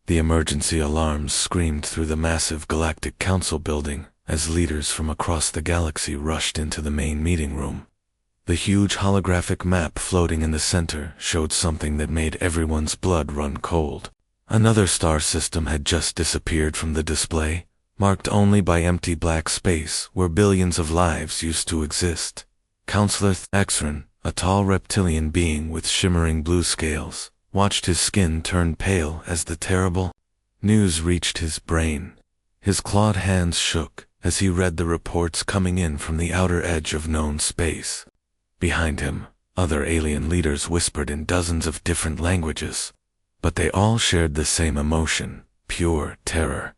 The emergency alarms screamed through the massive Galactic Council building as leaders from across the galaxy rushed into the main meeting room. The huge holographic map floating in the center showed something that made everyone's blood run cold. Another star system had just disappeared from the display, marked only by empty black space where billions of lives used to exist. Counselor Exron, a tall reptilian being with shimmering blue scales, watched his skin turn pale as the terrible news reached his brain. His clawed hands shook as he read the reports coming in from the outer edge of known space. Behind him, other alien leaders whispered in dozens of different languages, but they all shared the same emotion, pure terror.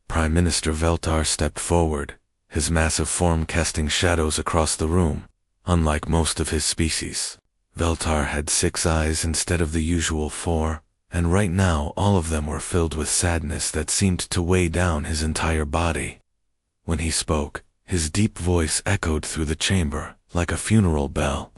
Prime Minister Veltar stepped forward, his massive form casting shadows across the room. Unlike most of his species, Veltar had 6 eyes instead of the usual 4, and right now all of them were filled with sadness that seemed to weigh down his entire body. When he spoke, his deep voice echoed through the chamber like a funeral bell.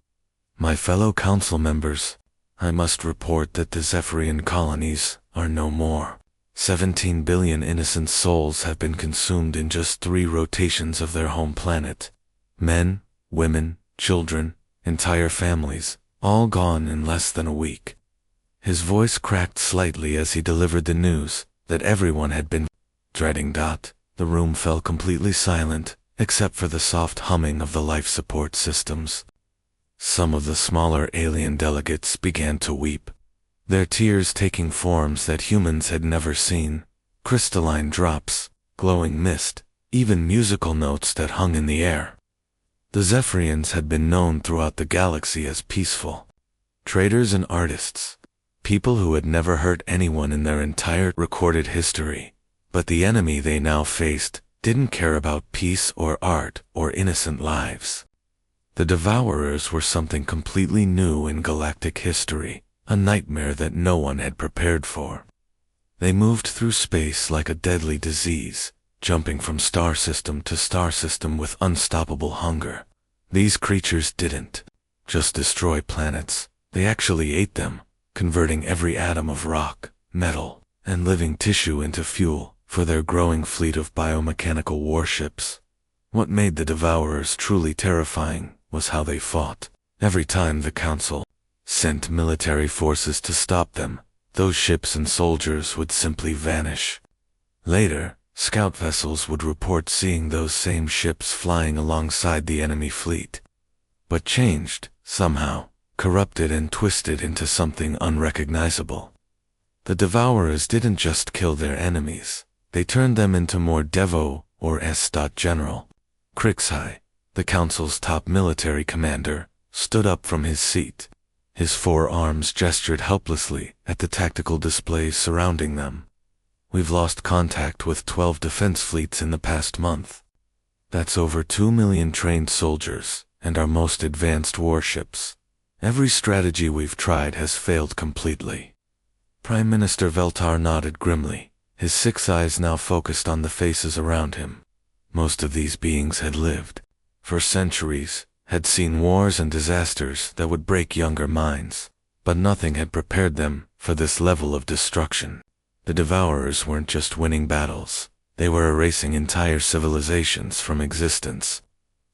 My fellow council members, I must report that the Zephyrian colonies are no more. 17 billion innocent souls have been consumed in just 3 rotations of their home planet. Men, women, children, entire families, all gone in less than a week. His voice cracked slightly as he delivered the news that everyone had been dreading. The room fell completely silent, except for the soft humming of the life support systems. Some of the smaller alien delegates began to weep, their tears taking forms that humans had never seen: crystalline drops, glowing mist, even musical notes that hung in the air. The Zephyrians had been known throughout the galaxy as peaceful traders and artists, people who had never hurt anyone in their entire recorded history. But the enemy they now faced didn't care about peace or art or innocent lives. The Devourers were something completely new in galactic history, a nightmare that no one had prepared for. They moved through space like a deadly disease, jumping from star system to star system with unstoppable hunger. These creatures didn't just destroy planets, they actually ate them, converting every atom of rock, metal, and living tissue into fuel for their growing fleet of biomechanical warships. What made the Devourers truly terrifying was how they fought. Every time the Council sent military forces to stop them, those ships and soldiers would simply vanish. Later, scout vessels would report seeing those same ships flying alongside the enemy fleet, but changed, somehow, corrupted and twisted into something unrecognizable. The Devourers didn't just kill their enemies, they turned them into more Devo or S.General. Krixhai, the Council's top military commander, stood up from his seat. His 4 arms gestured helplessly at the tactical displays surrounding them. We've lost contact with 12 defense fleets in the past month. That's over 2 million trained soldiers and our most advanced warships. Every strategy we've tried has failed completely. Prime Minister Veltar nodded grimly, his 6 eyes now focused on the faces around him. Most of these beings had lived for centuries, had seen wars and disasters that would break younger minds, but nothing had prepared them for this level of destruction. The Devourers weren't just winning battles, they were erasing entire civilizations from existence.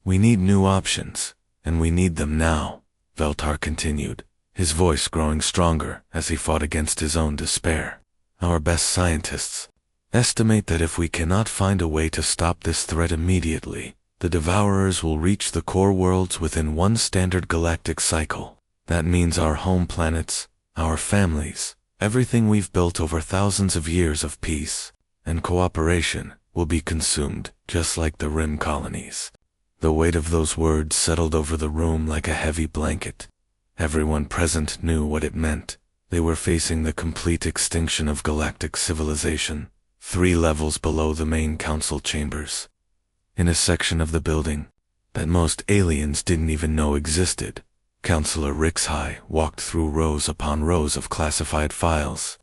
We need new options, and we need them now, Veltar continued, his voice growing stronger as he fought against his own despair. Our best scientists estimate that if we cannot find a way to stop this threat immediately, the Devourers will reach the core worlds within 1 standard galactic cycle. That means our home planets, our families, everything we've built over thousands of years of peace and cooperation will be consumed, just like the Rim colonies. The weight of those words settled over the room like a heavy blanket. Everyone present knew what it meant. They were facing the complete extinction of galactic civilization, 3 levels below the main council chambers. In a section of the building that most aliens didn't even know existed, Counselor Rixhai walked through rows upon rows of classified files.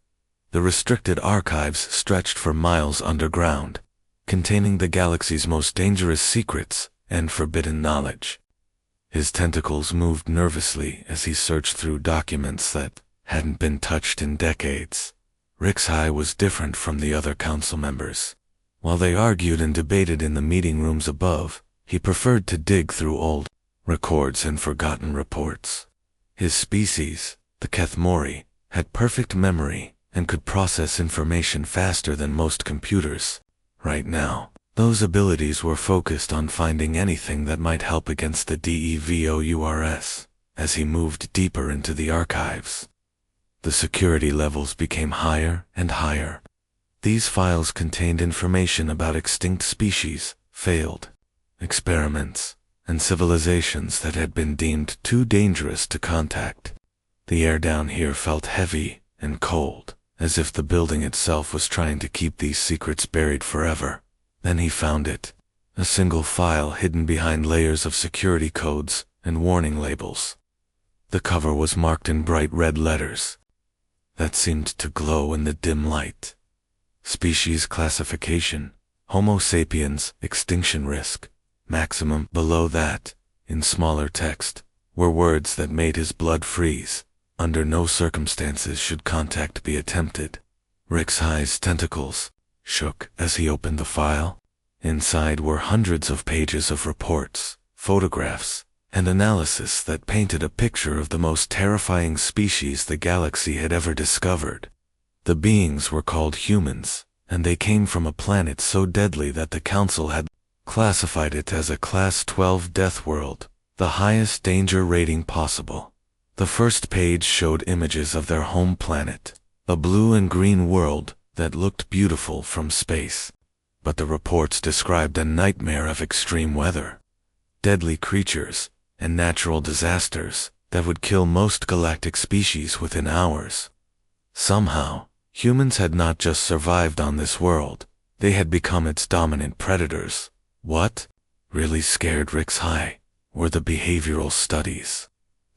The restricted archives stretched for miles underground, containing the galaxy's most dangerous secrets and forbidden knowledge. His tentacles moved nervously as he searched through documents that hadn't been touched in decades. HFY was different from the other council members. While they argued and debated in the meeting rooms above, he preferred to dig through old records and forgotten reports. His species, the Kethmori, had perfect memory and could process information faster than most computers. Right now, those abilities were focused on finding anything that might help against the Devours. As he moved deeper into the archives, the security levels became higher and higher. These files contained information about extinct species, failed experiments, and civilizations that had been deemed too dangerous to contact. The air down here felt heavy and cold, as if the building itself was trying to keep these secrets buried forever. Then he found it, a single file hidden behind layers of security codes and warning labels. The cover was marked in bright red letters that seemed to glow in the dim light. Species classification, Homo sapiens, extinction risk, maximum. Below that, in smaller text, were words that made his blood freeze. Under no circumstances should contact be attempted. HFY's tentacles shook as he opened the file. Inside were hundreds of pages of reports, photographs, and analysis that painted a picture of the most terrifying species the galaxy had ever discovered. The beings were called humans, and they came from a planet so deadly that the Council had classified it as a Class 12 death world, the highest danger rating possible. The first page showed images of their home planet, a blue and green world that looked beautiful from space. But the reports described a nightmare of extreme weather, deadly creatures, and natural disasters that would kill most galactic species within hours. Somehow, humans had not just survived on this world, they had become its dominant predators. What really scared HFY were the behavioral studies.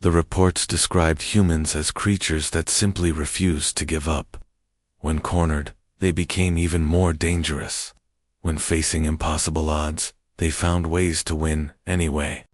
The reports described humans as creatures that simply refused to give up. When cornered, they became even more dangerous. When facing impossible odds, they found ways to win anyway.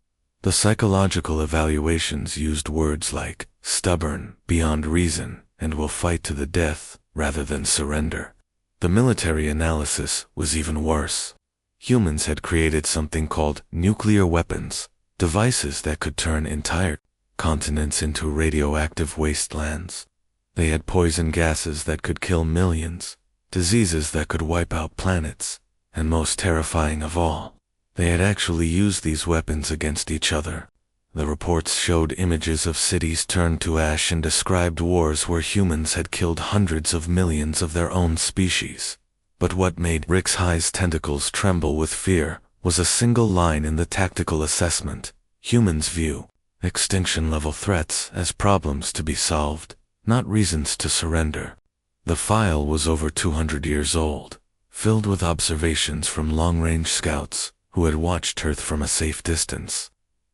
The psychological evaluations used words like stubborn, beyond reason, and will fight to the death rather than surrender. The military analysis was even worse. Humans had created something called nuclear weapons, devices that could turn entire continents into radioactive wastelands. They had poison gases that could kill millions, diseases that could wipe out planets, and most terrifying of all, they had actually used these weapons against each other. The reports showed images of cities turned to ash and described wars where humans had killed hundreds of millions of their own species. But what made HFY's tentacles tremble with fear was a single line in the tactical assessment. Humans view extinction-level threats as problems to be solved, not reasons to surrender. The file was over 200 years old, filled with observations from long-range scouts who had watched Earth from a safe distance.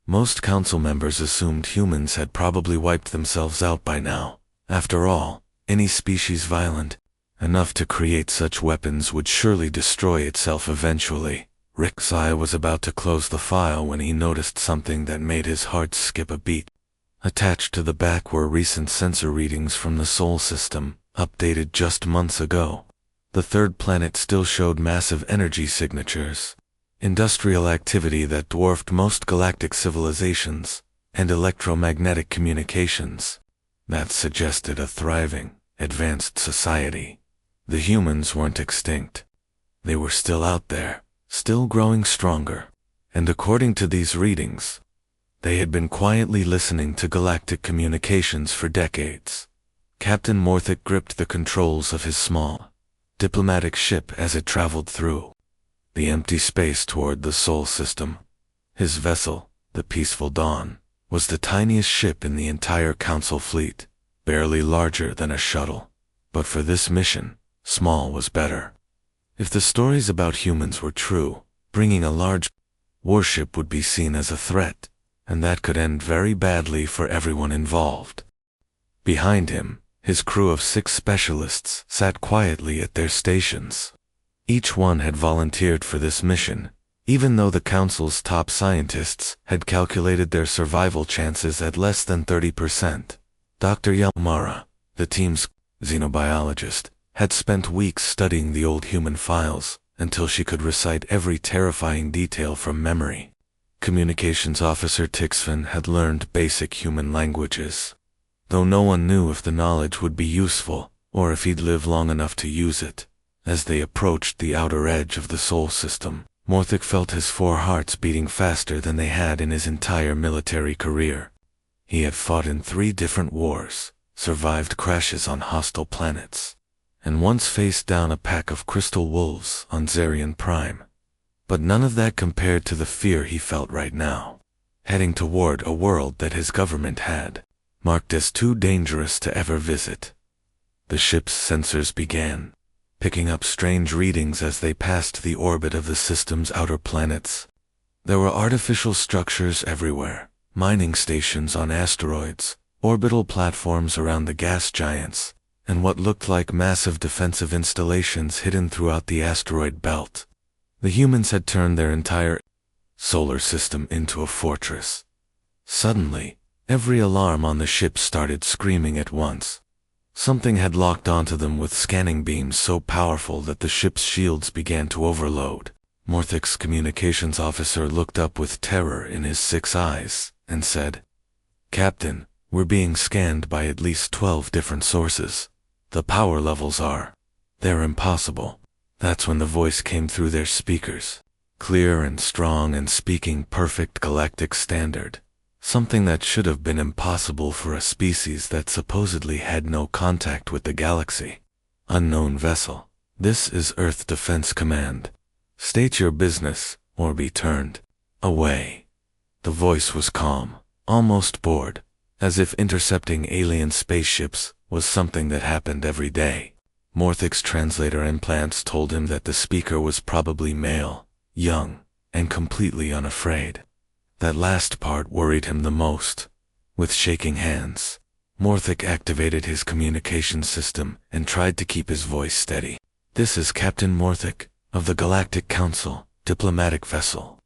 Most council members assumed humans had probably wiped themselves out by now. After all, any species violent enough to create such weapons would surely destroy itself eventually. HFY was about to close the file when he noticed something that made his heart skip a beat. Attached to the back were recent sensor readings from the Sol system, updated just months ago. The third planet still showed massive energy signatures, industrial activity that dwarfed most galactic civilizations, and electromagnetic communications. That suggested a thriving, advanced society. The humans weren't extinct. They were still out there, still growing stronger. And according to these readings, they had been quietly listening to galactic communications for decades. Captain Morthic gripped the controls of his small, diplomatic ship as it traveled through the empty space toward the Sol system. His vessel, the Peaceful Dawn, was the tiniest ship in the entire Council fleet, barely larger than a shuttle. But for this mission, small was better. If the stories about humans were true, bringing a large warship would be seen as a threat, and that could end very badly for everyone involved. Behind him, his crew of 6 specialists sat quietly at their stations. Each one had volunteered for this mission, even though the Council's top scientists had calculated their survival chances at less than 30%. Dr. Yamara, the team's xenobiologist, had spent weeks studying the old human files until she could recite every terrifying detail from memory. Communications Officer Tixfin had learned basic human languages, though no one knew if the knowledge would be useful or if he'd live long enough to use it. As they approached the outer edge of the Sol system, Morthic felt his 4 hearts beating faster than they had in his entire military career. He had fought in 3 different wars, survived crashes on hostile planets, and once faced down a pack of crystal wolves on Zarian Prime. But none of that compared to the fear he felt right now, heading toward a world that his government had marked as too dangerous to ever visit. The ship's sensors began picking up strange readings as they passed the orbit of the system's outer planets. There were artificial structures everywhere, mining stations on asteroids, orbital platforms around the gas giants, and what looked like massive defensive installations hidden throughout the asteroid belt. The humans had turned their entire solar system into a fortress. Suddenly, every alarm on the ship started screaming at once. Something had locked onto them with scanning beams so powerful that the ship's shields began to overload. Morthic's communications officer looked up with terror in his 6 eyes and said, "Captain, we're being scanned by at least 12 different sources. The power levels they're impossible." That's when the voice came through their speakers, clear and strong and speaking perfect galactic standard, something that should have been impossible for a species that supposedly had no contact with the galaxy. "Unknown vessel, this is Earth Defense Command. State your business or be turned away." The voice was calm, almost bored, as if intercepting alien spaceships was something that happened every day. Morthic's translator implants told him that the speaker was probably male, young, and completely unafraid. That last part worried him the most. With shaking hands, Morthic activated his communication system and tried to keep his voice steady. "This is Captain Morthic of the Galactic Council, diplomatic vessel.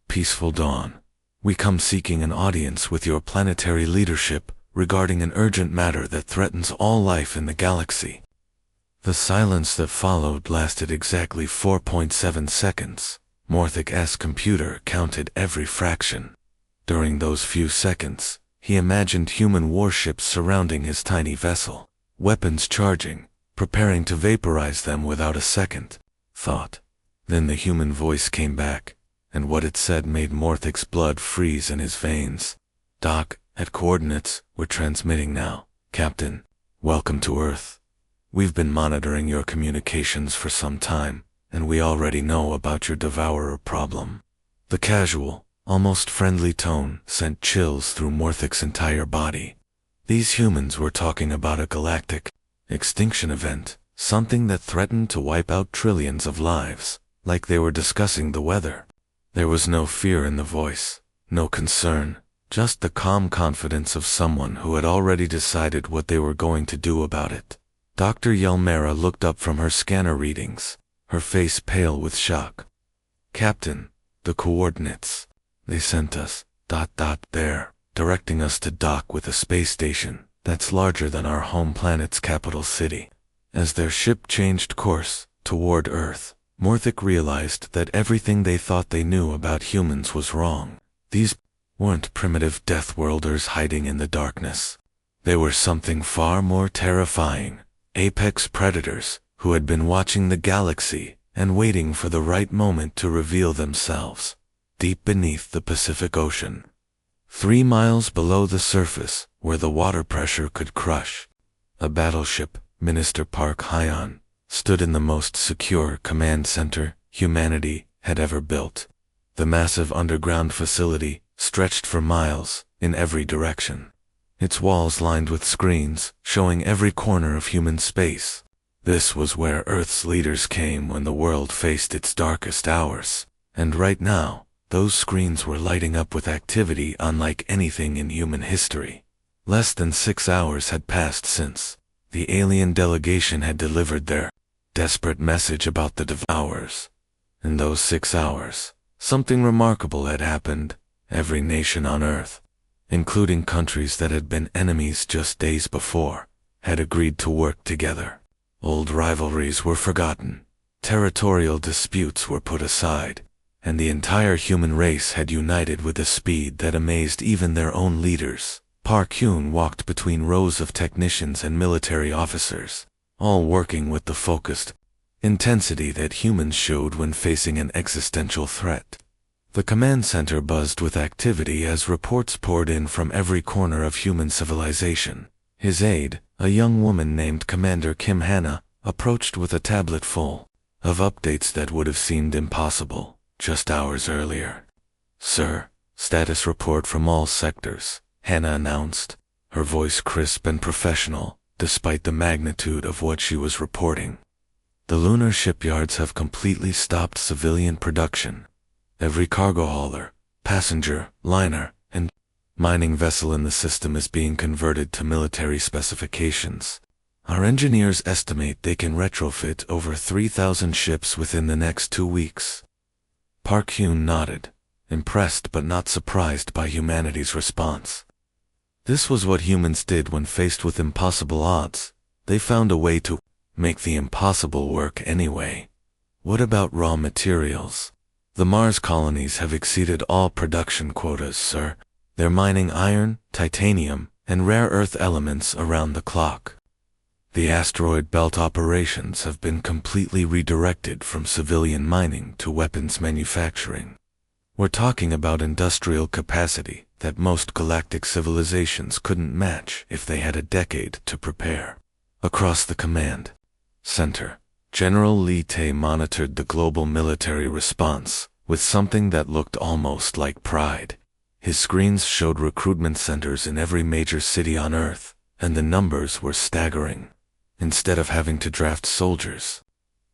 Peaceful dawn. We come seeking an audience with your planetary leadership regarding an urgent matter that threatens all life in the galaxy." The silence that followed lasted exactly 4.7 seconds. Morthic's computer counted every fraction. During those few seconds, he imagined human warships surrounding his tiny vessel, weapons charging, preparing to vaporize them without a second thought. Then the human voice came back, and what it said made Morthic's blood freeze in his veins. "Doc, at coordinates, we're transmitting now. Captain, welcome to Earth. We've been monitoring your communications for some time, and we already know about your devourer problem." The casual, almost friendly tone sent chills through Morthic's entire body. These humans were talking about a galactic extinction event, something that threatened to wipe out trillions of lives, like they were discussing the weather. There was no fear in the voice, no concern, just the calm confidence of someone who had already decided what they were going to do about it. Dr. Yelmera looked up from her scanner readings, her face pale with shock. "Captain, the coordinates. They sent us, there, directing us to dock with a space station that's larger than our home planet's capital city." As their ship changed course toward Earth, Morthic realized that everything they thought they knew about humans was wrong. These weren't primitive Deathworlders hiding in the darkness. They were something far more terrifying. Apex predators who had been watching the galaxy and waiting for the right moment to reveal themselves. Deep beneath the Pacific Ocean, 3 miles below the surface where the water pressure could crush, a battleship, Minister Park Hyon, stood in the most secure command center humanity had ever built. The massive underground facility stretched for miles in every direction, its walls lined with screens showing every corner of human space. This was where Earth's leaders came when the world faced its darkest hours, and right now, those screens were lighting up with activity unlike anything in human history. Less than 6 hours had passed since the alien delegation had delivered their desperate message about the devourers. In those 6 hours, something remarkable had happened. Every nation on Earth, including countries that had been enemies just days before, had agreed to work together. Old rivalries were forgotten, territorial disputes were put aside, and the entire human race had united with a speed that amazed even their own leaders. Park Hyun walked between rows of technicians and military officers, all working with the focused intensity that humans showed when facing an existential threat. The command center buzzed with activity as reports poured in from every corner of human civilization. His aide, a young woman named Commander Kim Hannah, approached with a tablet full of updates that would have seemed impossible just hours earlier. "Sir, status report from all sectors," Hannah announced, her voice crisp and professional, despite the magnitude of what she was reporting. "The lunar shipyards have completely stopped civilian production. Every cargo hauler, passenger, liner, and mining vessel in the system is being converted to military specifications. Our engineers estimate they can retrofit over 3,000 ships within the next 2 weeks." Park Hyun nodded, impressed but not surprised by humanity's response. This was what humans did when faced with impossible odds. They found a way to make the impossible work anyway. "What about raw materials?" "The Mars colonies have exceeded all production quotas, sir. They're mining iron, titanium, and rare earth elements around the clock. The asteroid belt operations have been completely redirected from civilian mining to weapons manufacturing. We're talking about industrial capacity that most galactic civilizations couldn't match if they had a decade to prepare." Across the command center, General Lee Tae monitored the global military response with something that looked almost like pride. His screens showed recruitment centers in every major city on Earth, and the numbers were staggering. Instead of having to draft soldiers,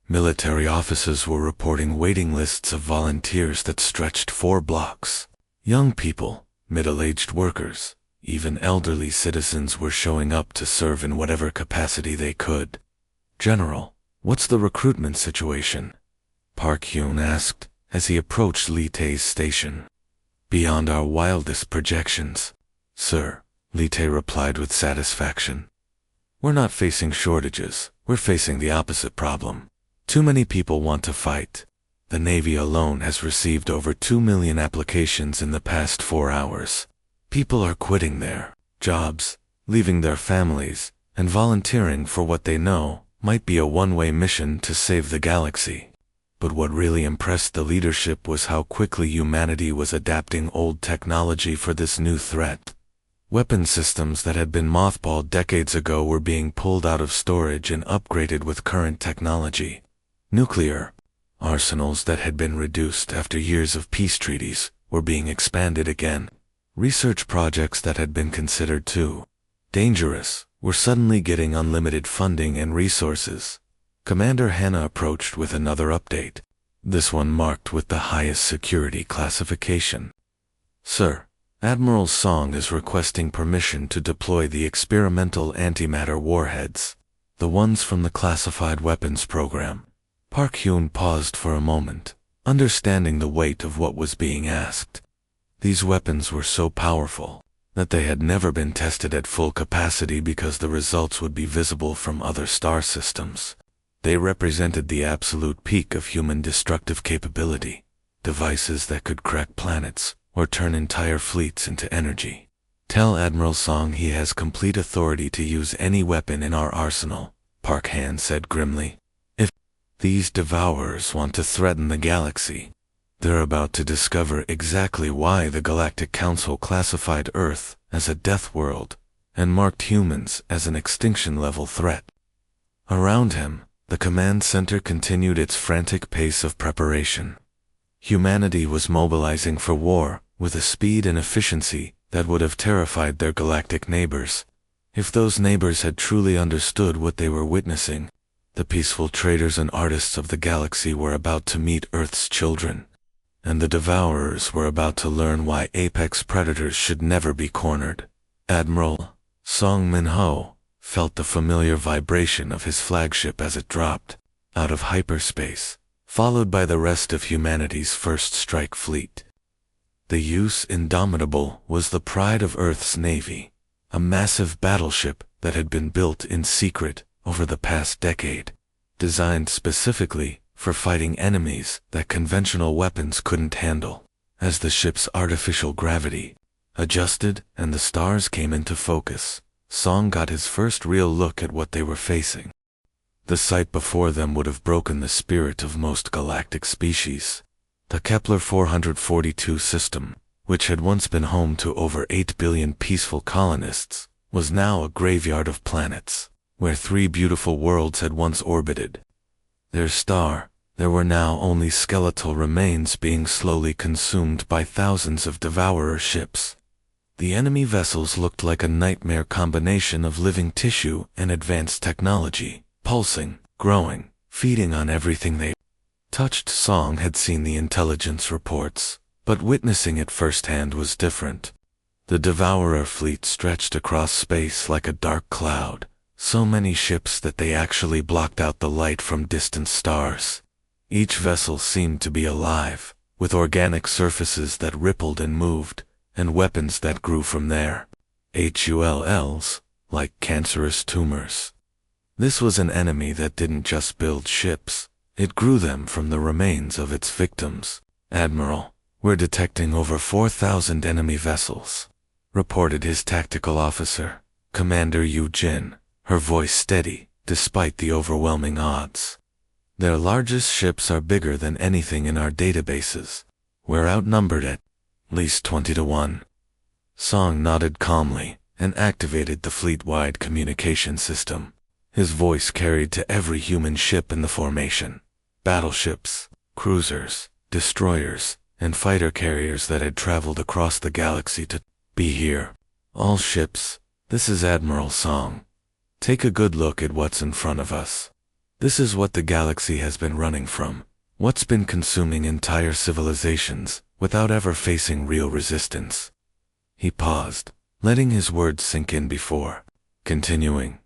military offices were reporting waiting lists of volunteers that stretched 4 blocks. Young people, middle-aged workers, even elderly citizens were showing up to serve in whatever capacity they could. "General, what's the recruitment situation?" Park Hyun asked as he approached Lee Tae's station. "Beyond our wildest projections, sir," Lee Tae replied with satisfaction. "We're not facing shortages, we're facing the opposite problem. Too many people want to fight. The Navy alone has received over 2 million applications in the past 4 hours. People are quitting their jobs, leaving their families, and volunteering for what they know might be a one-way mission to save the galaxy." But what really impressed the leadership was how quickly humanity was adapting old technology for this new threat. Weapon systems that had been mothballed decades ago were being pulled out of storage and upgraded with current technology. Nuclear arsenals that had been reduced after years of peace treaties were being expanded again. Research projects that had been considered too dangerous were suddenly getting unlimited funding and resources. Commander Hannah approached with another update, this one marked with the highest security classification. "Sir, Admiral Song is requesting permission to deploy the experimental antimatter warheads, the ones from the classified weapons program." Park Hyun paused for a moment, understanding the weight of what was being asked. These weapons were so powerful that they had never been tested at full capacity because the results would be visible from other star systems. They represented the absolute peak of human destructive capability, devices that could crack planets or turn entire fleets into energy. "Tell Admiral Song he has complete authority to use any weapon in our arsenal," Park Han said grimly. "If these devourers want to threaten the galaxy, they're about to discover exactly why the Galactic Council classified Earth as a death world and marked humans as an extinction-level threat." Around him, the command center continued its frantic pace of preparation. Humanity was mobilizing for war with a speed and efficiency that would have terrified their galactic neighbors. If those neighbors had truly understood what they were witnessing, the peaceful traders and artists of the galaxy were about to meet Earth's children, and the devourers were about to learn why apex predators should never be cornered. Admiral Song Min-ho felt the familiar vibration of his flagship as it dropped out of hyperspace, followed by the rest of humanity's first strike fleet. The Use Indomitable was the pride of Earth's navy, a massive battleship that had been built in secret over the past decade, designed specifically for fighting enemies that conventional weapons couldn't handle. As the ship's artificial gravity adjusted and the stars came into focus, Song got his first real look at what they were facing. The sight before them would have broken the spirit of most galactic species. The Kepler 442 system, which had once been home to over 8 billion peaceful colonists, was now a graveyard of planets, where 3 beautiful worlds had once orbited. Their star, there were now only skeletal remains being slowly consumed by thousands of devourer ships. The enemy vessels looked like a nightmare combination of living tissue and advanced technology, pulsing, growing, feeding on everything they touched. Song had seen the intelligence reports, but witnessing it firsthand was different. The devourer fleet stretched across space like a dark cloud, so many ships that they actually blocked out the light from distant stars. Each vessel seemed to be alive, with organic surfaces that rippled and moved, and weapons that grew from there. HULs, like cancerous tumors. This was an enemy that didn't just build ships, it grew them from the remains of its victims. "Admiral, we're detecting over 4,000 enemy vessels," reported his tactical officer, Commander Yu Jin, her voice steady, despite the overwhelming odds. "Their largest ships are bigger than anything in our databases. We're outnumbered at least 20 to 1. Song nodded calmly and activated the fleet-wide communication system. His voice carried to every human ship in the formation. Battleships, cruisers, destroyers, and fighter carriers that had traveled across the galaxy to be here. "All ships, this is Admiral Song. Take a good look at what's in front of us. This is what the galaxy has been running from, what's been consuming entire civilizations without ever facing real resistance." He paused, letting his words sink in before continuing.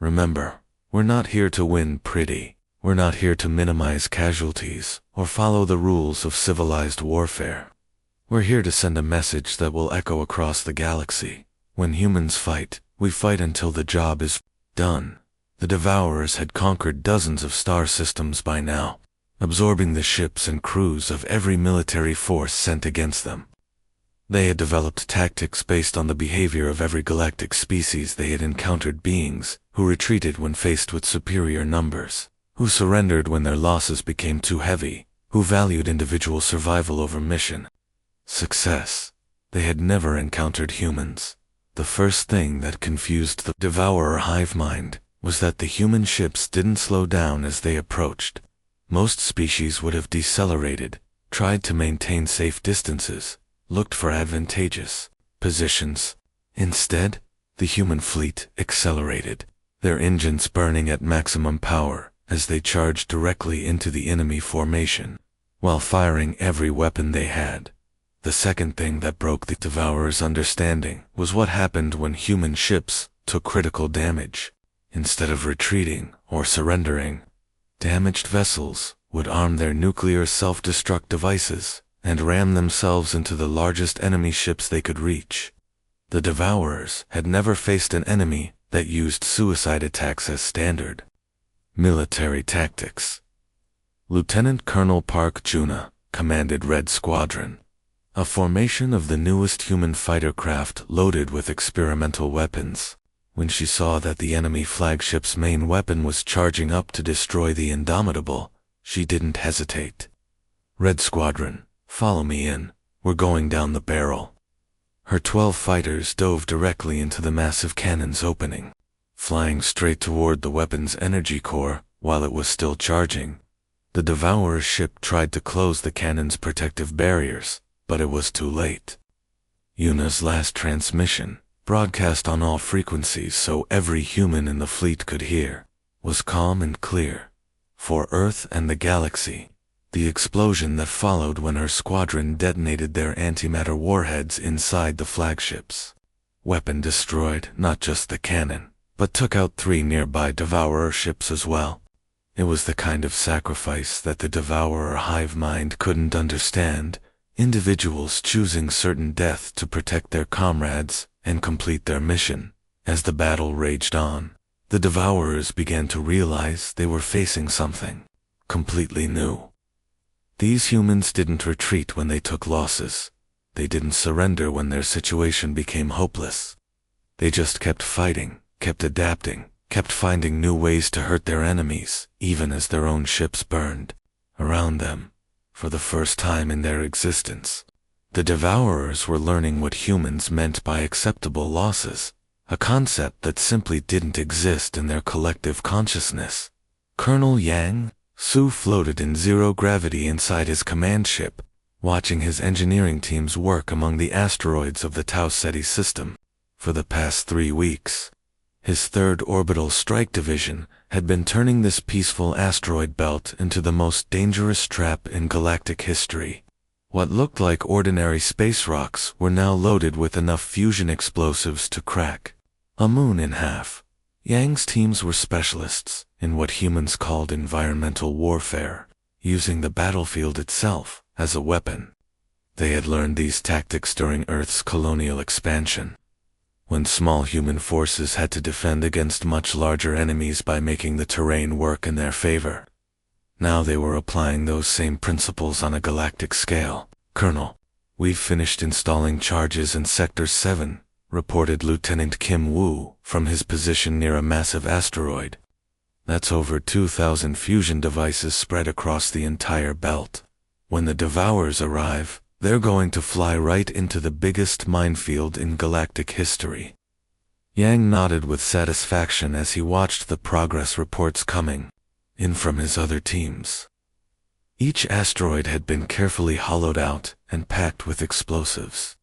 "Remember, we're not here to win pretty. We're not here to minimize casualties or follow the rules of civilized warfare. We're here to send a message that will echo across the galaxy. When humans fight, we fight until the job is done." The Devourers had conquered dozens of star systems by now, absorbing the ships and crews of every military force sent against them. They had developed tactics based on the behavior of every galactic species they had encountered, beings who retreated when faced with superior numbers, who surrendered when their losses became too heavy, who valued individual survival over mission success. They had never encountered humans. The first thing that confused the Devourer hive mind was that the human ships didn't slow down as they approached. Most species would have decelerated, tried to maintain safe distances, looked for advantageous positions. Instead, the human fleet accelerated, their engines burning at maximum power as they charged directly into the enemy formation, while firing every weapon they had. The second thing that broke the Devourer's understanding was what happened when human ships took critical damage. Instead of retreating or surrendering, damaged vessels would arm their nuclear self-destruct devices and ram themselves into the largest enemy ships they could reach. The Devourers had never faced an enemy that used suicide attacks as standard military tactics. Lieutenant Colonel Park Juna commanded Red Squadron, a formation of the newest human fighter craft loaded with experimental weapons. When she saw that the enemy flagship's main weapon was charging up to destroy the Indomitable, she didn't hesitate. "Red Squadron, follow me in. We're going down the barrel." Her 12 fighters dove directly into the massive cannon's opening, flying straight toward the weapon's energy core while it was still charging. The Devourer's ship tried to close the cannon's protective barriers, but it was too late. Yuna's last transmission, broadcast on all frequencies so every human in the fleet could hear, was calm and clear. For Earth and the galaxy, the explosion that followed when her squadron detonated their antimatter warheads inside the flagships. Weapon destroyed not just the cannon, but took out 3 nearby Devourer ships as well. It was the kind of sacrifice that the Devourer hive mind couldn't understand, individuals choosing certain death to protect their comrades and complete their mission. As the battle raged on, The Devourers began to realize they were facing something completely new. These humans didn't retreat when they took losses. They didn't surrender when their situation became hopeless. They just kept fighting, kept adapting, kept finding new ways to hurt their enemies, even as their own ships burned around them. For the first time in their existence, the Devourers were learning what humans meant by acceptable losses, a concept that simply didn't exist in their collective consciousness. Colonel Yang Su floated in zero gravity inside his command ship, watching his engineering teams work among the asteroids of the Tau Ceti system. For the past 3 weeks, his 3rd Orbital Strike Division had been turning this peaceful asteroid belt into the most dangerous trap in galactic history. What looked like ordinary space rocks were now loaded with enough fusion explosives to crack a moon in half. Yang's teams were specialists in what humans called environmental warfare, using the battlefield itself as a weapon. They had learned these tactics during Earth's colonial expansion, when small human forces had to defend against much larger enemies by making the terrain work in their favor. Now they were applying those same principles on a galactic scale. "Colonel, we've finished installing charges in Sector 7, reported Lieutenant Kim Woo from his position near a massive asteroid. That's over 2,000 fusion devices spread across the entire belt. When the Devourers arrive, they're going to fly right into the biggest minefield in galactic history." Yang nodded with satisfaction as he watched the progress reports coming in from his other teams. Each asteroid had been carefully hollowed out and packed with explosives,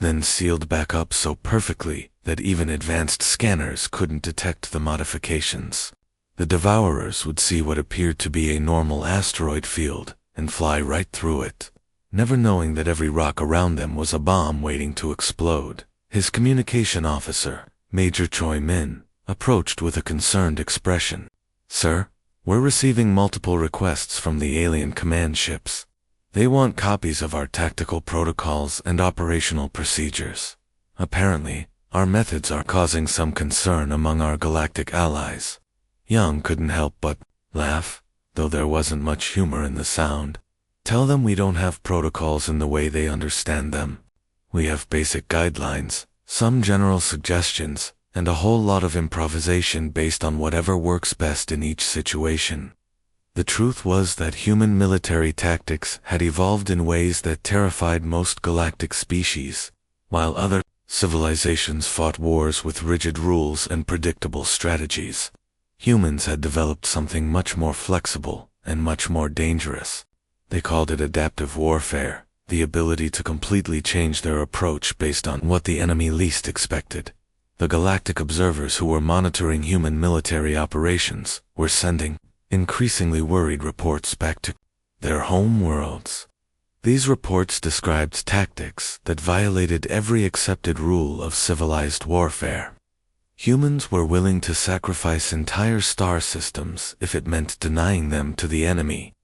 then sealed back up so perfectly that even advanced scanners couldn't detect the modifications. The Devourers would see what appeared to be a normal asteroid field and fly right through it, never knowing that every rock around them was a bomb waiting to explode. His communication officer, Major Choi Min, approached with a concerned expression. "Sir, we're receiving multiple requests from the alien command ships. They want copies of our tactical protocols and operational procedures. Apparently, our methods are causing some concern among our galactic allies." Young couldn't help but laugh, though there wasn't much humor in the sound. "Tell them we don't have protocols in the way they understand them. We have basic guidelines, some general suggestions, and a whole lot of improvisation based on whatever works best in each situation." The truth was that human military tactics had evolved in ways that terrified most galactic species, while other civilizations fought wars with rigid rules and predictable strategies. Humans had developed something much more flexible and much more dangerous. They called it adaptive warfare, the ability to completely change their approach based on what the enemy least expected. The galactic observers who were monitoring human military operations were sending increasingly worried reports back to their home worlds. These reports described tactics that violated every accepted rule of civilized warfare. Humans were willing to sacrifice entire star systems if it meant denying them to the enemy.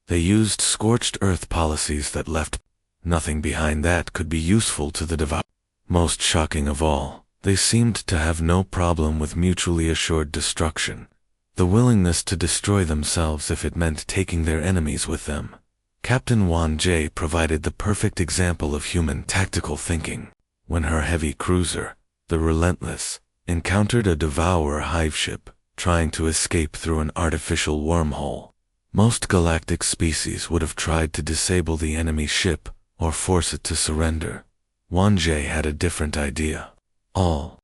They used scorched earth policies that left nothing behind that could be useful to the devout. Most shocking of all, they seemed to have no problem with mutually assured destruction, the willingness to destroy themselves if it meant taking their enemies with them. Captain Wan Jie provided the perfect example of human tactical thinking. When her heavy cruiser, the Relentless, encountered a Devourer hive ship trying to escape through an artificial wormhole, most galactic species would have tried to disable the enemy ship or force it to surrender. Wan Jie had a different idea. "All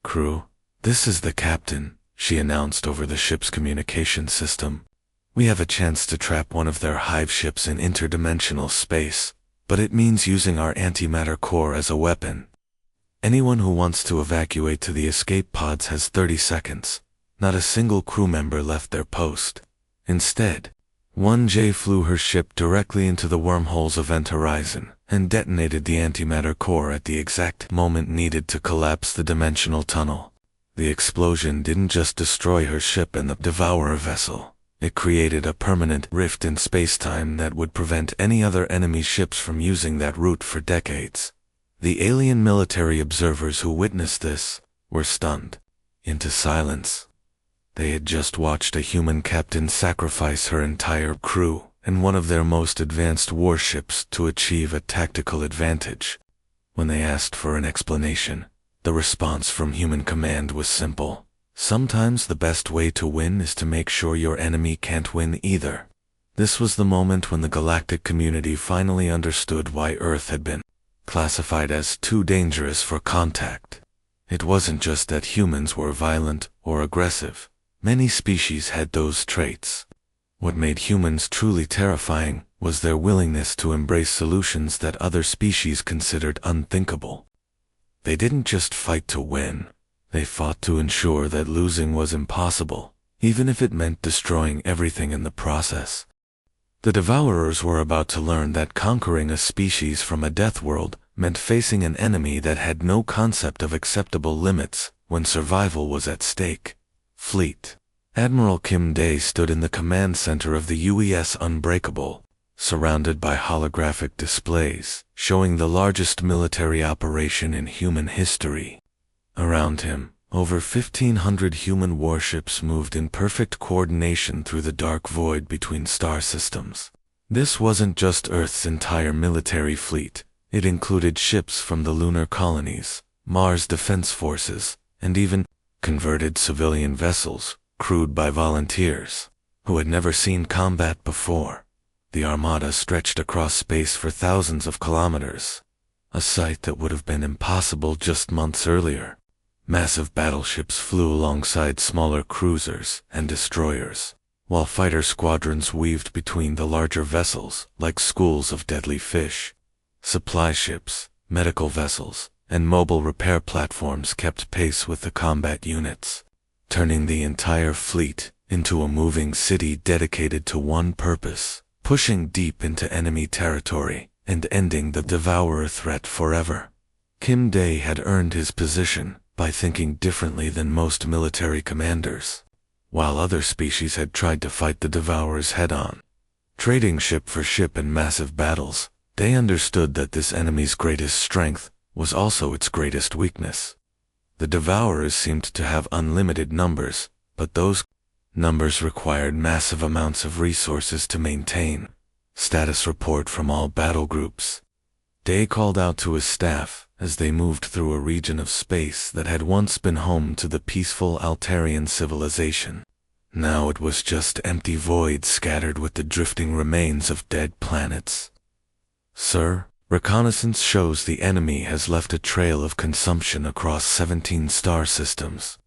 crew, this is the captain," she announced over the ship's communication system. "We have a chance to trap one of their hive ships in interdimensional space, but it means using our antimatter core as a weapon. Anyone who wants to evacuate to the escape pods has 30 seconds. Not a single crew member left their post." Instead, Wan Jie flew her ship directly into the wormhole's event horizon and detonated the antimatter core at the exact moment needed to collapse the dimensional tunnel. The explosion didn't just destroy her ship and the Devourer vessel. It created a permanent rift in spacetime that would prevent any other enemy ships from using that route for decades. The alien military observers who witnessed this were stunned into silence. They had just watched a human captain sacrifice her entire crew and one of their most advanced warships to achieve a tactical advantage. When they asked for an explanation, the response from human command was simple. Sometimes the best way to win is to make sure your enemy can't win either. This was the moment when the galactic community finally understood why Earth had been classified as too dangerous for contact. It wasn't just that humans were violent or aggressive. Many species had those traits. What made humans truly terrifying was their willingness to embrace solutions that other species considered unthinkable. They didn't just fight to win. They fought to ensure that losing was impossible, even if it meant destroying everything in the process. The Devourers were about to learn that conquering a species from a death world meant facing an enemy that had no concept of acceptable limits when survival was at stake. Fleet. Admiral Kim Dae stood in the command center of the UES Unbreakable, surrounded by holographic displays showing the largest military operation in human history. Around him, over 1,500 human warships moved in perfect coordination through the dark void between star systems. This wasn't just Earth's entire military fleet. It included ships from the lunar colonies, Mars Defense Forces, and even converted civilian vessels, crewed by volunteers, who had never seen combat before. The armada stretched across space for thousands of kilometers, a sight that would have been impossible just months earlier. Massive battleships flew alongside smaller cruisers and destroyers, while fighter squadrons weaved between the larger vessels like schools of deadly fish. Supply ships, medical vessels, and mobile repair platforms kept pace with the combat units, turning the entire fleet into a moving city dedicated to one purpose: pushing deep into enemy territory and ending the Devourer threat forever. Kim Dae had earned his position by thinking differently than most military commanders. While other species had tried to fight the Devourers head-on, trading ship for ship in massive battles, they understood that this enemy's greatest strength was also its greatest weakness. The Devourers seemed to have unlimited numbers, but those numbers required massive amounts of resources to maintain. Status report from all battle groups. Dae called out to his staff as they moved through a region of space that had once been home to the peaceful Altarian civilization. Now it was just empty void scattered with the drifting remains of dead planets. "Sir, reconnaissance shows the enemy has left a trail of consumption across 17 star systems,"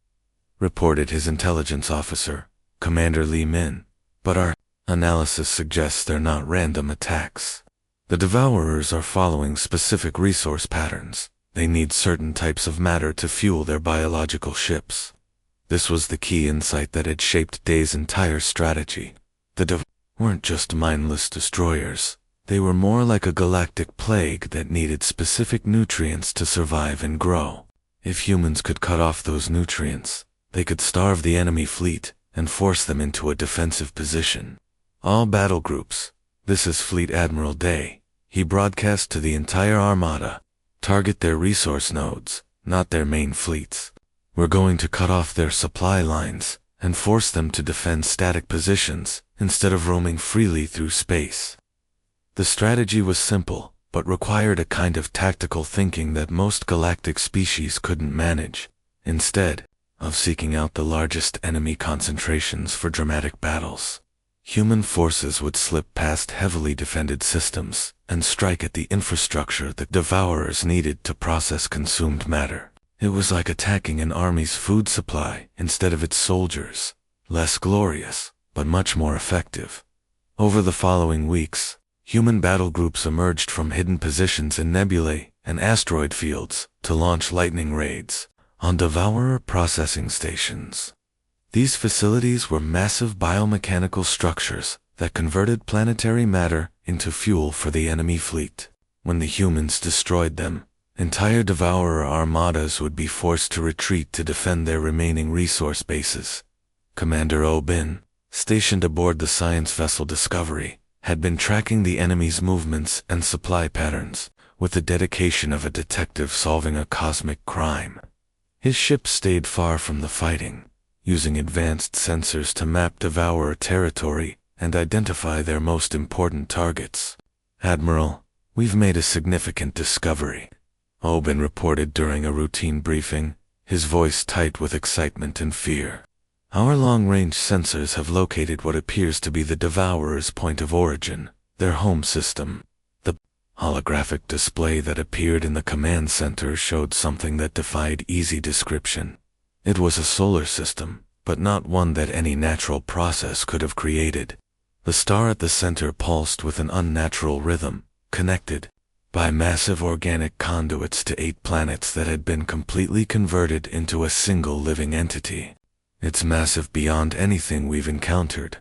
reported his intelligence officer, Commander Lee Min. "But our analysis suggests they're not random attacks. The Devourers are following specific resource patterns. They need certain types of matter to fuel their biological ships." This was the key insight that had shaped Dae's entire strategy. The Dev weren't just mindless destroyers. They were more like a galactic plague that needed specific nutrients to survive and grow. If humans could cut off those nutrients, they could starve the enemy fleet and force them into a defensive position. "All battle groups, this is Fleet Admiral Dae," he broadcast to the entire armada. "Target their resource nodes, not their main fleets. We're going to cut off their supply lines and force them to defend static positions instead of roaming freely through space." The strategy was simple, but required a kind of tactical thinking that most galactic species couldn't manage. Instead of seeking out the largest enemy concentrations for dramatic battles, human forces would slip past heavily defended systems and strike at the infrastructure the Devourers needed to process consumed matter. It was like attacking an army's food supply instead of its soldiers. Less glorious, but much more effective. Over the following weeks, human battle groups emerged from hidden positions in nebulae and asteroid fields to launch lightning raids on Devourer processing stations. These facilities were massive biomechanical structures that converted planetary matter into fuel for the enemy fleet. When the humans destroyed them, entire Devourer armadas would be forced to retreat to defend their remaining resource bases. Commander Oh Bin, stationed aboard the science vessel Discovery, had been tracking the enemy's movements and supply patterns with the dedication of a detective solving a cosmic crime. His ship stayed far from the fighting, using advanced sensors to map Devourer territory and identify their most important targets. "Admiral, we've made a significant discovery," Oben reported during a routine briefing, his voice tight with excitement and fear. "Our long-range sensors have located what appears to be the Devourer's point of origin, their home system." The holographic display that appeared in the command center showed something that defied easy description. It was a solar system, but not one that any natural process could have created. The star at the center pulsed with an unnatural rhythm, connected by massive organic conduits to 8 planets that had been completely converted into a single living entity. "It's massive beyond anything we've encountered,"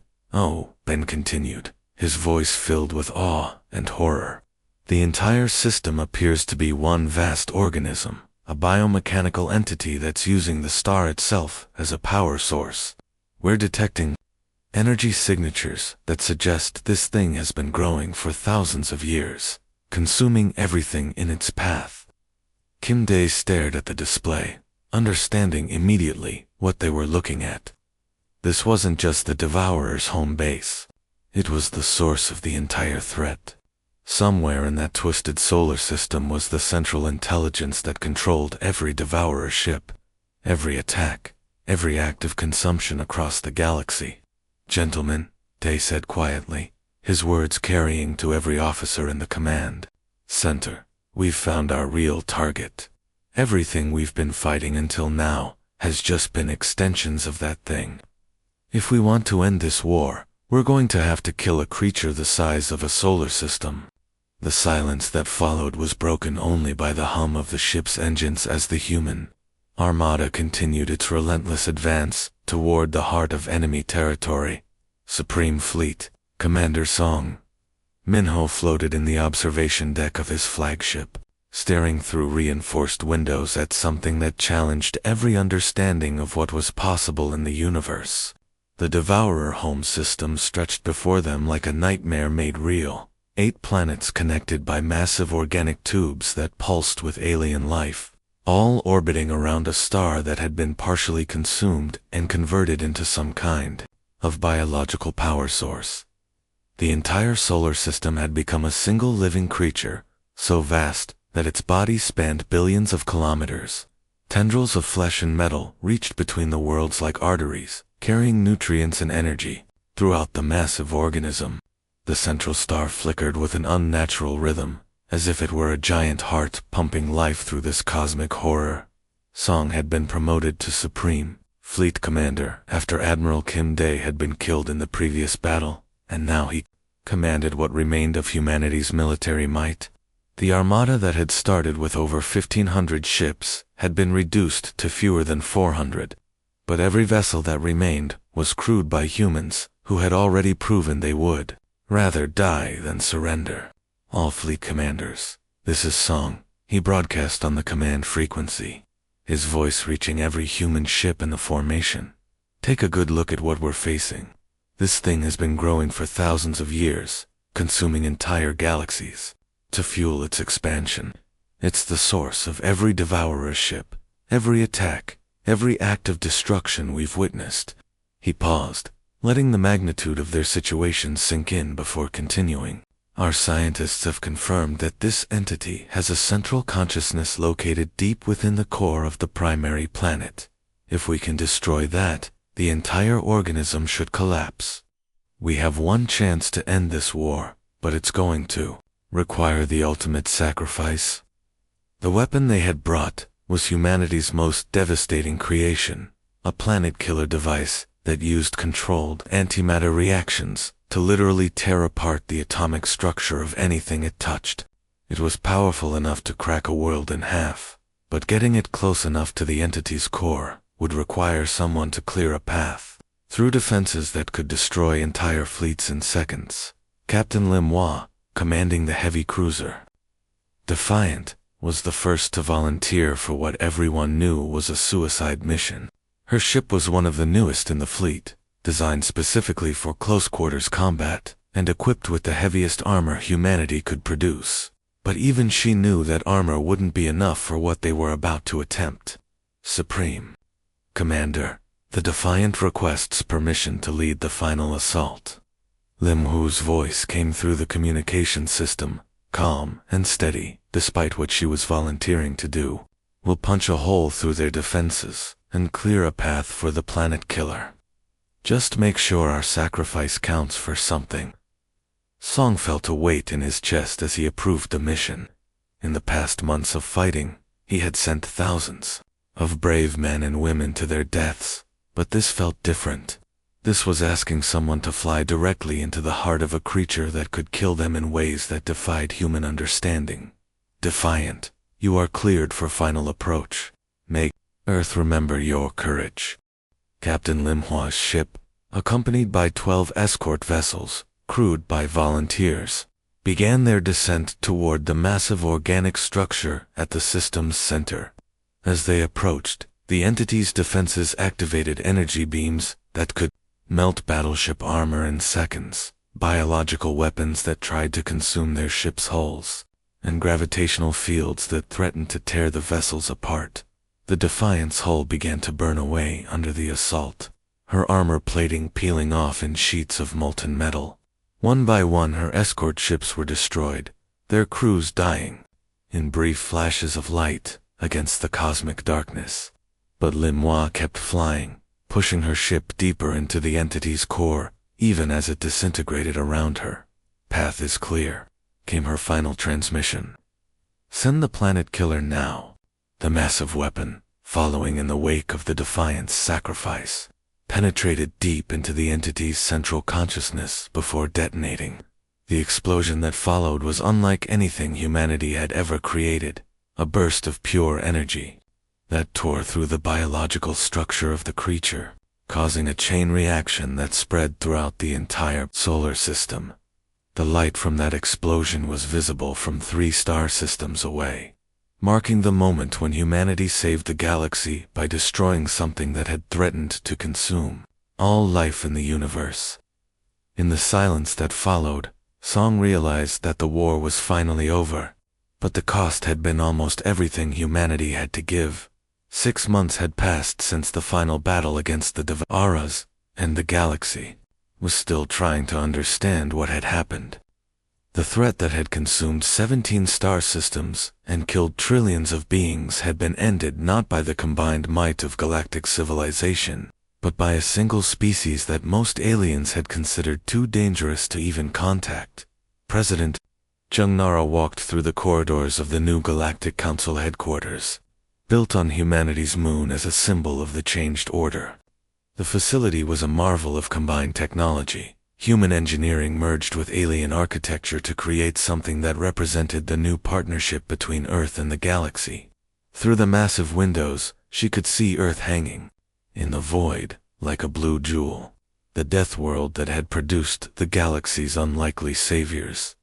Ben continued, his voice filled with awe and horror. "The entire system appears to be one vast organism, a biomechanical entity that's using the star itself as a power source. We're detecting energy signatures that suggest this thing has been growing for thousands of years, consuming everything in its path." Kim Dae stared at the display, understanding immediately what they were looking at. This wasn't just the Devourer's home base. It was the source of the entire threat. Somewhere in that twisted solar system was the central intelligence that controlled every Devourer ship, every attack, every act of consumption across the galaxy. "Gentlemen," Day said quietly, his words carrying to every officer in the command center, "we've found our real target. Everything we've been fighting until now has just been extensions of that thing. If we want to end this war, we're going to have to kill a creature the size of a solar system." The silence that followed was broken only by the hum of the ship's engines as the human armada continued its relentless advance toward the heart of enemy territory. "Supreme Fleet, Commander Song." Minho floated in the observation deck of his flagship, staring through reinforced windows at something that challenged every understanding of what was possible in the universe. The Devourer home system stretched before them like a nightmare made real. 8 planets connected by massive organic tubes that pulsed with alien life, all orbiting around a star that had been partially consumed and converted into some kind of biological power source. The entire solar system had become a single living creature, so vast that its body spanned billions of kilometers. Tendrils of flesh and metal reached between the worlds like arteries, carrying nutrients and energy throughout the massive organism. The central star flickered with an unnatural rhythm, as if it were a giant heart pumping life through this cosmic horror. Song had been promoted to Supreme Fleet Commander after Admiral Kim Dae had been killed in the previous battle, and now he commanded what remained of humanity's military might. The armada that had started with over 1,500 ships had been reduced to fewer than 400, but every vessel that remained was crewed by humans who had already proven they would rather die than surrender. "All fleet commanders, this is Song," he broadcast on the command frequency, his voice reaching every human ship in the formation. "Take a good look at what we're facing. This thing has been growing for thousands of years, consuming entire galaxies to fuel its expansion. It's the source of every Devourer ship, every attack, every act of destruction we've witnessed." He paused, letting the magnitude of their situation sink in before continuing. "Our scientists have confirmed that this entity has a central consciousness located deep within the core of the primary planet. If we can destroy that, the entire organism should collapse. We have one chance to end this war, but it's going to require the ultimate sacrifice." The weapon they had brought was humanity's most devastating creation, a planet-killer device that used controlled antimatter reactions to literally tear apart the atomic structure of anything it touched. It was powerful enough to crack a world in half, but getting it close enough to the entity's core would require someone to clear a path through defenses that could destroy entire fleets in seconds. Captain Limois, commanding the heavy cruiser Defiant, was the first to volunteer for what everyone knew was a suicide mission. Her ship was one of the newest in the fleet, designed specifically for close-quarters combat, and equipped with the heaviest armor humanity could produce. But even she knew that armor wouldn't be enough for what they were about to attempt. "Supreme Commander," The defiant requests permission to lead the final assault. Lim Hu's voice came through the communication system, calm and steady, despite what she was volunteering to do. We'll punch a hole through their defenses and clear a path for the planet killer. Just make sure our sacrifice counts for something. Song felt a weight in his chest as he approved the mission. In the past months of fighting, he had sent thousands of brave men and women to their deaths, but this felt different. This was asking someone to fly directly into the heart of a creature that could kill them in ways that defied human understanding. Defiant, you are cleared for final approach. May Earth remember your courage. Captain Lim Hua's ship, accompanied by 12 escort vessels, crewed by volunteers, began their descent toward the massive organic structure at the system's center. As they approached, the entity's defenses activated energy beams that could melt battleship armor in seconds, biological weapons that tried to consume their ship's hulls, and gravitational fields that threatened to tear the vessels apart. The Defiant's hull began to burn away under the assault, her armor plating peeling off in sheets of molten metal. One by one her escort ships were destroyed, their crews dying, in brief flashes of light against the cosmic darkness. But Lim Hua kept flying, pushing her ship deeper into the entity's core, even as it disintegrated around her. Path is clear, came her final transmission. Send the planet killer now. The massive weapon, following in the wake of the Defiant's sacrifice, penetrated deep into the entity's central consciousness before detonating. The explosion that followed was unlike anything humanity had ever created, a burst of pure energy that tore through the biological structure of the creature, causing a chain reaction that spread throughout the entire solar system. The light from that explosion was visible from 3 star systems away, marking the moment when humanity saved the galaxy by destroying something that had threatened to consume all life in the universe. In the silence that followed, Song realized that the war was finally over, but the cost had been almost everything humanity had to give. 6 months had passed since the final battle against the Devaras, and the galaxy was still trying to understand what had happened. The threat that had consumed 17 star systems and killed trillions of beings had been ended not by the combined might of galactic civilization, but by a single species that most aliens had considered too dangerous to even contact. President Jung Nara walked through the corridors of the new Galactic Council headquarters, built on humanity's moon as a symbol of the changed order. The facility was a marvel of combined technology. Human engineering merged with alien architecture to create something that represented the new partnership between Earth and the galaxy. Through the massive windows, she could see Earth hanging in the void, like a blue jewel, the death world that had produced the galaxy's unlikely saviors.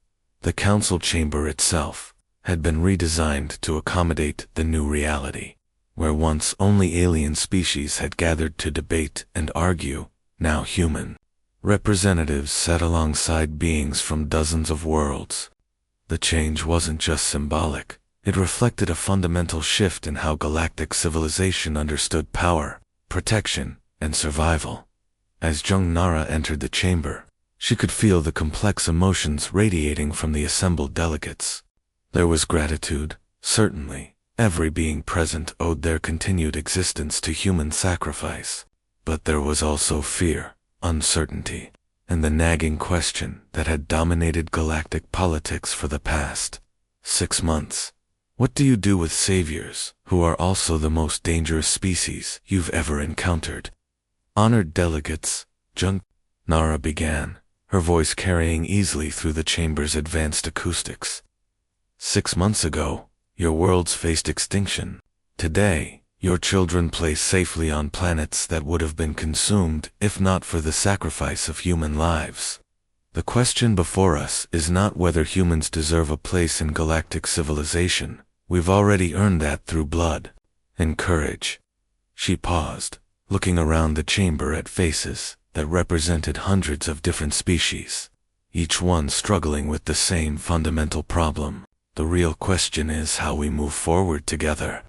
The council chamber itself had been redesigned to accommodate the new reality, where once only alien species had gathered to debate and argue, now human representatives sat alongside beings from dozens of worlds. The change wasn't just symbolic, it reflected a fundamental shift in how galactic civilization understood power, protection, and survival. As Jung Nara entered the chamber, she could feel the complex emotions radiating from the assembled delegates. There was gratitude, certainly. Every being present owed their continued existence to human sacrifice. But there was also fear, uncertainty, and the nagging question that had dominated galactic politics for the past 6 months. What do you do with saviors, who are also the most dangerous species you've ever encountered? Honored delegates, Jung Nara began, her voice carrying easily through the chamber's advanced acoustics. 6 months ago, your worlds faced extinction. Today, your children play safely on planets that would have been consumed if not for the sacrifice of human lives. The question before us is not whether humans deserve a place in galactic civilization. We've already earned that through blood and courage. She paused, looking around the chamber at faces that represented hundreds of different species, each one struggling with the same fundamental problem. The real question is how we move forward together.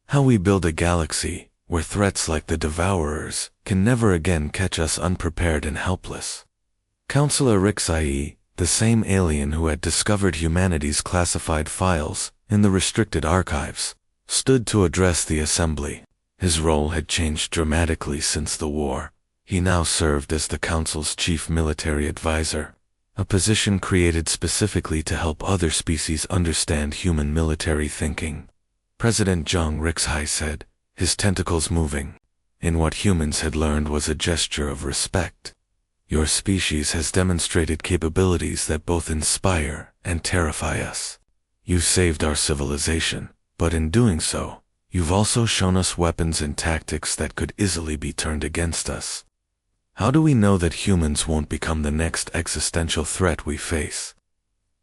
How we build a galaxy where threats like the Devourers can never again catch us unprepared and helpless. Counselor Rixai, the same alien who had discovered humanity's classified files in the restricted archives, stood to address the assembly. His role had changed dramatically since the war. He now served as the Council's chief military advisor, a position created specifically to help other species understand human military thinking. President Zhang Rixai said, his tentacles moving, in what humans had learned was a gesture of respect. Your species has demonstrated capabilities that both inspire and terrify us. You saved our civilization, but in doing so, you've also shown us weapons and tactics that could easily be turned against us. How do we know that humans won't become the next existential threat we face?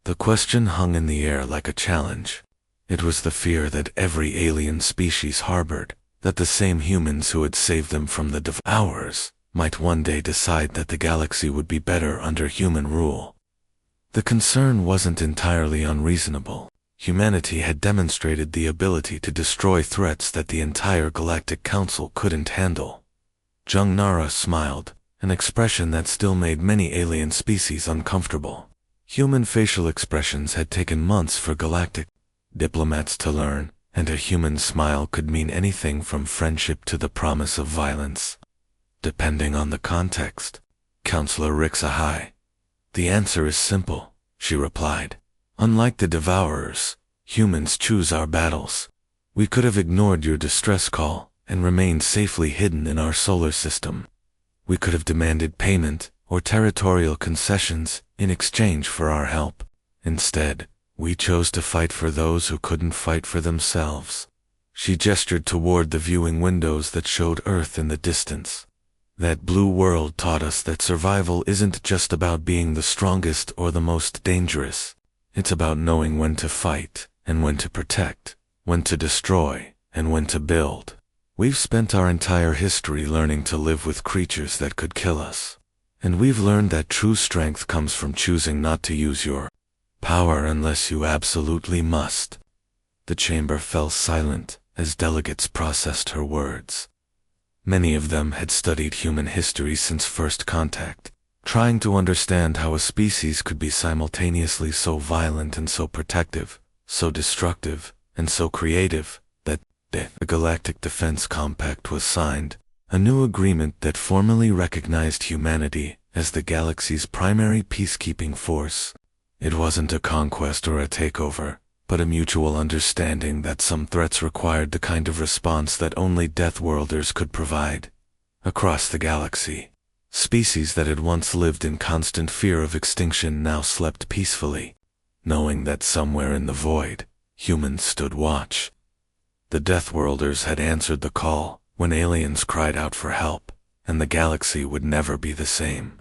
The question hung in the air like a challenge. It was the fear that every alien species harbored, that the same humans who had saved them from the Devourers might one day decide that the galaxy would be better under human rule. The concern wasn't entirely unreasonable. Humanity had demonstrated the ability to destroy threats that the entire Galactic Council couldn't handle. Jung Nara smiled, an expression that still made many alien species uncomfortable. Human facial expressions had taken months for galactic diplomats to learn, and a human smile could mean anything from friendship to the promise of violence, depending on the context. Counselor Rixai. The answer is simple, she replied. Unlike the Devourers, humans choose our battles. We could have ignored your distress call and remained safely hidden in our solar system. We could have demanded payment or territorial concessions in exchange for our help. Instead, we chose to fight for those who couldn't fight for themselves. She gestured toward the viewing windows that showed Earth in the distance. That blue world taught us that survival isn't just about being the strongest or the most dangerous. It's about knowing when to fight and when to protect, when to destroy and when to build. We've spent our entire history learning to live with creatures that could kill us. And we've learned that true strength comes from choosing not to use your power unless you absolutely must. The chamber fell silent as delegates processed her words. Many of them had studied human history since first contact, trying to understand how a species could be simultaneously so violent and so protective, so destructive, and so creative, that the Galactic Defense Compact was signed, a new agreement that formally recognized humanity as the galaxy's primary peacekeeping force. It wasn't a conquest or a takeover, but a mutual understanding that some threats required the kind of response that only Deathworlders could provide. Across the galaxy, species that had once lived in constant fear of extinction now slept peacefully, knowing that somewhere in the void, humans stood watch. The Deathworlders had answered the call when aliens cried out for help, and the galaxy would never be the same.